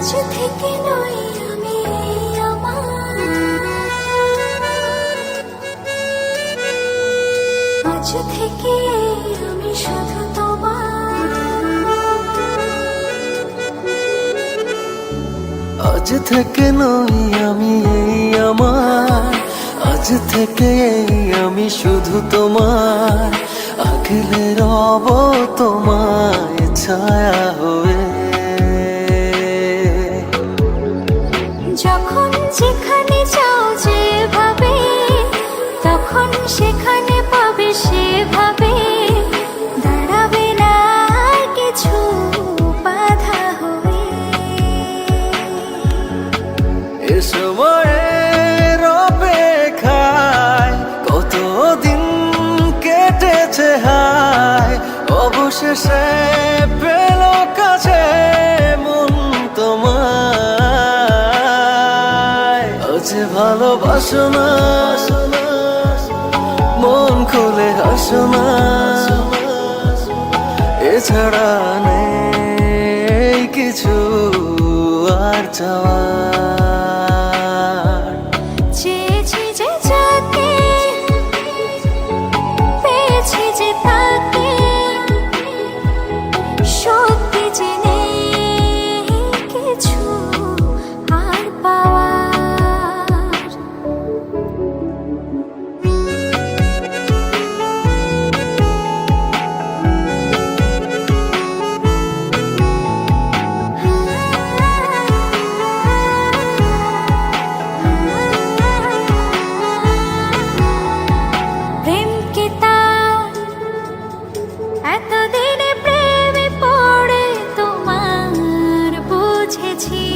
আজ থেকে নই আমি আমার, আজ থেকে আমি শুধু তোমার। আজ থেকে নই আমি আমার, আজ থেকে আমি শুধু তোমার। আগলে রব তোমায় ছায়া হয়ে, যখন যেখানে যাও যেভাবে, তখন সেখানে পাবে সেভাবে। দাঁড়াবে না কিছু বাধা হয়ে। এ সময়ের অপেক্ষায় কতদিন কেটেছে হায়, অবশেষে পেল কাছে মন তোমায়। আজ ভালোবাসো না, মন খুলে হাসো না, এছাড়া নেই কিছু আর চাওয়া। চেয়েছি যে যাকে, পেয়েছি যে তাকে, সত্যি যে নেই কিছু আর পাওয়ার। প্রেমকে তার এতদিনে প্রেমে পড়ে তোমার বুঝেছি।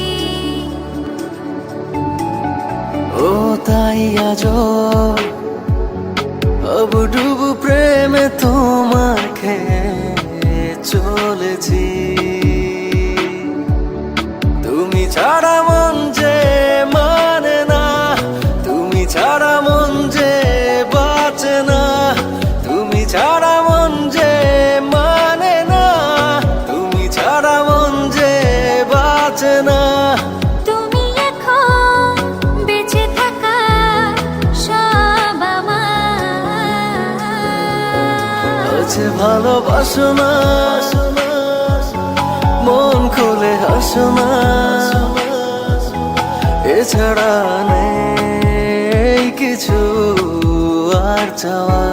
ও তাই আজ ডুবু প্রেমে তোমার খেয়ে চলেছি। তুমি ছাড়া মন যে মানে না, তুমি ছাড়া মন যে বাঁচে না, তুমি ছাড়া মন যে মানে না, তুমি ছাড়া মন যে বাঁচে না। তুমি এখন বেঁচে থাকা সব আমার। আজ ভালোবাসো না, মন খুলে হাসো না, এছাড়া নেই কিছু আর চাওয়া।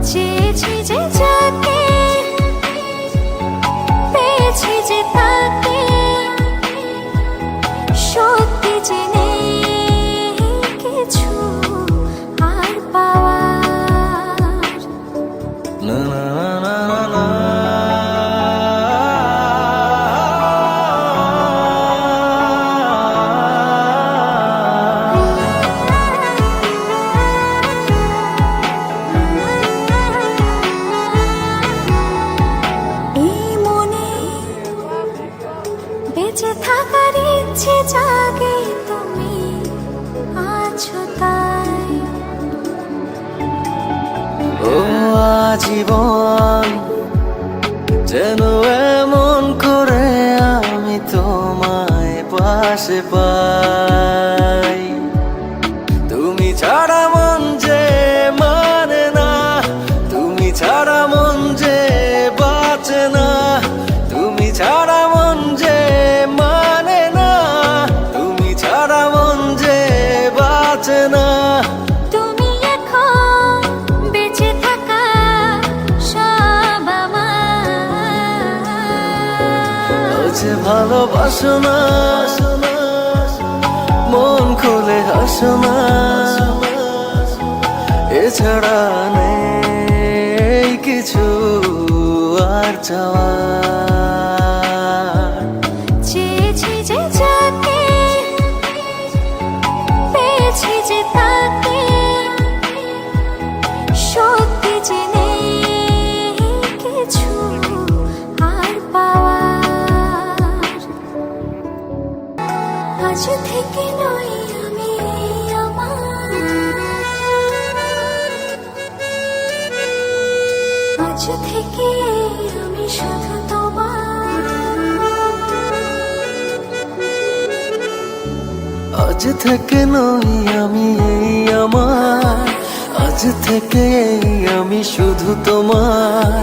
চেয়েছি যে যাকে, পেয়েছি যে তাকে, সত্যি যে নেই কিছু আর পাওয়ার। না না না না না। এই মনে বেঁচে থাকার ইচ্ছে জাগে, তুমি আছো তাই। ও আজীবন যেন এমন করে আমি তোমায় পাশে পাই। তুমি ছাড়া মন যে মানে না, তুমি ছাড়া মন যে বাঁচে না, তুমি ছাড়া মন যে মানে না, তুমি ছাড়া মন যে বাঁচে না। তুমি এখন বেঁচে থাকা সব আমার। আজ ভালোবাসো না, মন খুলে হাসো না, এছাড়া নেই কিছু আর চাওয়া। চেয়েছি যে যাকে, পেয়েছি যে তাকে, সত্যি যে নেই কিছু আর পাওয়ার। আজ থেকে নই আমি আমার, আজ থেকে আমি শুধু তোমার। থেকে নই আমি এই আমার, আজ থেকে এই আমি শুধু তোমার,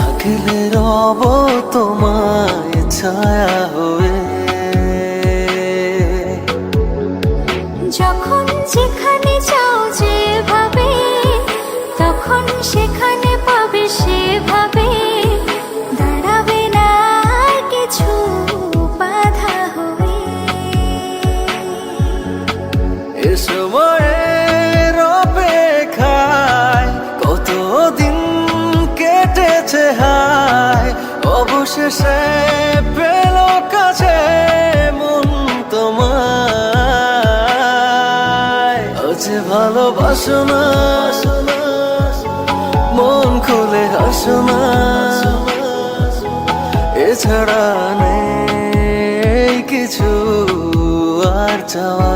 আগলে রব তোমায় ছায়া হয়ে। যখন যেখানে চাও যেভাবে, তখন সেখানে পাবে সেভাবে, দাঁড়াবে না আর কিছু বাধা হয়ে। এ সময়ের অপেক্ষায় কতদিন কেটেছে হায়, অবশেষে পেল কাছে মন তোমায়। আজ ভালোবাসো না, মন খুলে হাসো না, এছাড়া নেই কিছু আর চাওয়া।